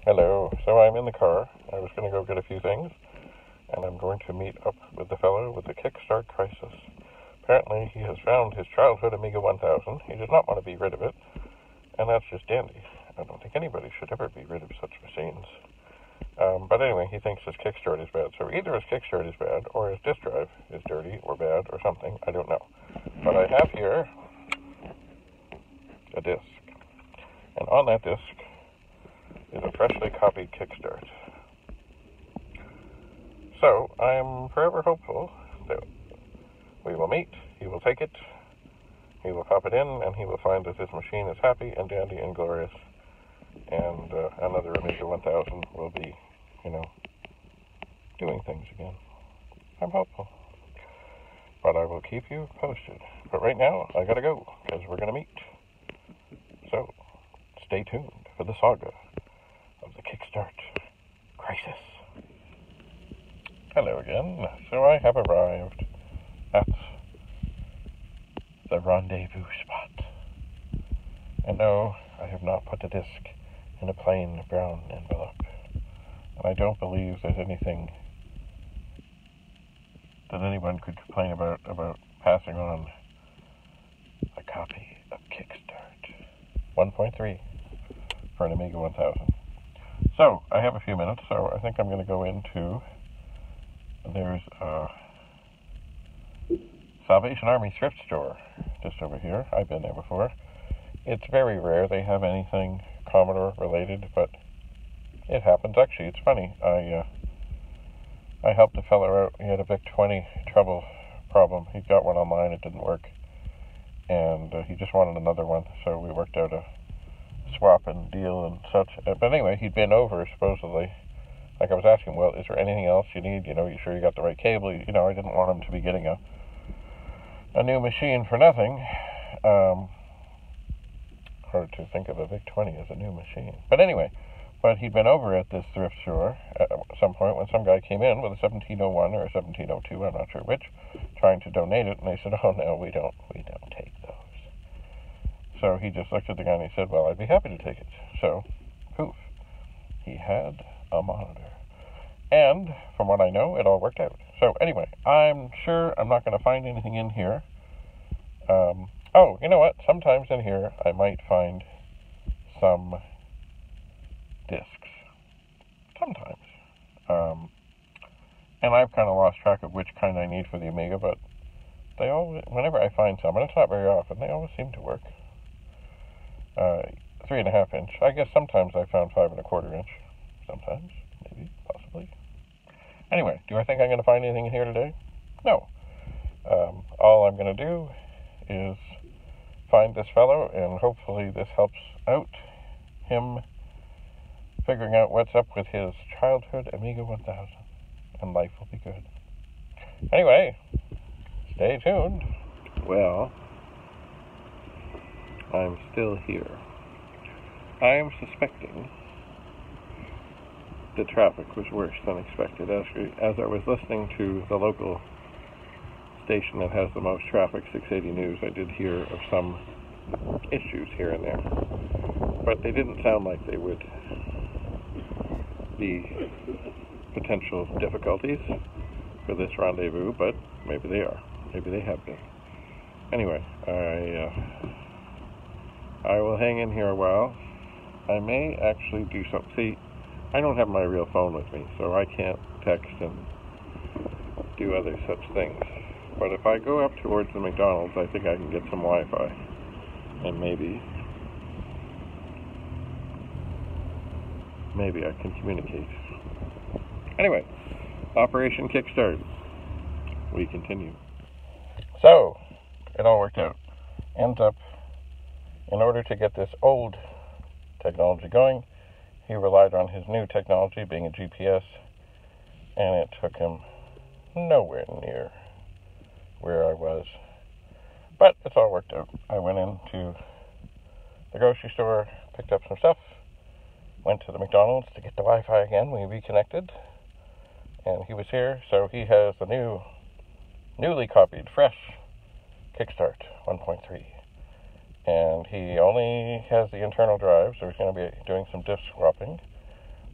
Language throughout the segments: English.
Hello. So I'm in the car. I was going to go get a few things, and I'm going to meet up with the fellow with the Kickstart crisis. Apparently, he has found his childhood Amiga 1000. He does not want to be rid of it, and that's just dandy. I don't think anybody should ever be rid of such machines. But anyway, he thinks his Kickstart is bad. So either his Kickstart is bad, or his disk drive is dirty or bad or something. I don't know. But I have here a disk. And on that disk is a freshly copied Kickstart. So I'm forever hopeful that we will meet, he will take it, he will pop it in, and he will find that his machine is happy and dandy and glorious, and another Amiga 1000 will be, doing things again. I'm hopeful. But I will keep you posted. But right now, I gotta go, because we're gonna meet. So, stay tuned for the saga of the Kickstart crisis. Hello again. So I have arrived at the rendezvous spot. And no, I have not put the disc in a plain brown envelope. And I don't believe there's anything that anyone could complain about passing on a copy of Kickstart 1.3 for an Amiga 1000. So, I have a few minutes, so I think I'm going to go into, there's a Salvation Army thrift store just over here. I've been there before. It's very rare they have anything Commodore related, but it happens. Actually, it's funny. I helped a fellow out. He had a VIC-20 trouble problem. He got one online. It didn't work. And he just wanted another one. So we worked out a swap and deal and such. But anyway, he'd been over, supposedly. Like, I was asking, well, is there anything else you need? You sure you got the right cable? I didn't want him to be getting a new machine for nothing. Hard to think of a VIC-20 as a new machine. But anyway, he'd been over at this thrift store at some point when some guy came in with a 1701 or a 1702, I'm not sure which, trying to donate it, and they said, oh no, we don't take those. So he just looked at the guy and he said, well, I'd be happy to take it. So, poof, he had a monitor. And, from what I know, it all worked out. So, anyway, I'm sure I'm not going to find anything in here. You know what? Sometimes in here I might find some discs. Sometimes. And I've kind of lost track of which kind I need for the Amiga, but they always, whenever I find some, and it's not very often, they always seem to work. 3.5 inch. I guess sometimes I found 5.25 inch. Sometimes, maybe, possibly. Anyway, do I think I'm going to find anything in here today? No. All I'm going to do is find this fellow, and hopefully this helps out him figuring out what's up with his childhood Amiga 1000, and life will be good. Anyway, stay tuned. Well, I'm still here. I am suspecting the traffic was worse than expected. As I was listening to the local station that has the most traffic, 680 News, I did hear of some issues here and there. But they didn't sound like they would be potential difficulties for this rendezvous, but maybe they are. Maybe they have been. Anyway, I will hang in here a while. I may actually do something. See, I don't have my real phone with me, so I can't text and do other such things. But if I go up towards the McDonald's, I think I can get some Wi-Fi. And maybe I can communicate. Anyway, Operation Kickstart. We continue. So, it all worked out. Ends up, in order to get this old technology going, he relied on his new technology, being a GPS, and it took him nowhere near where I was. But it's all worked out. I went into the grocery store, picked up some stuff, went to the McDonald's to get the Wi-Fi again. We reconnected, and he was here. So he has the newly copied, fresh Kickstart 1.3. And he only has the internal drive, so he's going to be doing some disk swapping.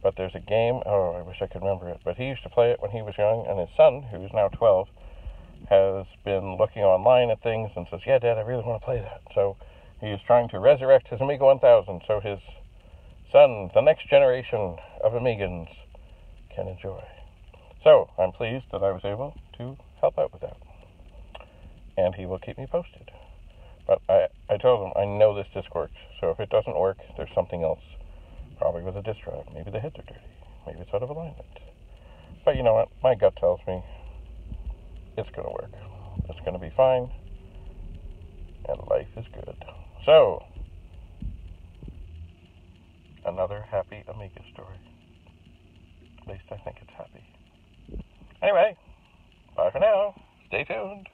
But there's a game, oh, I wish I could remember it, but he used to play it when he was young, and his son, who's now 12, has been looking online at things and says, yeah, Dad, I really want to play that. So he is trying to resurrect his Amiga 1000 so his son, the next generation of Amigans, can enjoy. So I'm pleased that I was able to help out with that. And he will keep me posted. But I told him, I know this disc works, so if it doesn't work, there's something else. Probably with a disk drive. Maybe the heads are dirty. Maybe it's out of alignment. But you know what? My gut tells me it's going to work. It's going to be fine. And life is good. So, another happy Amiga story. At least I think it's happy. Anyway, bye for now. Stay tuned.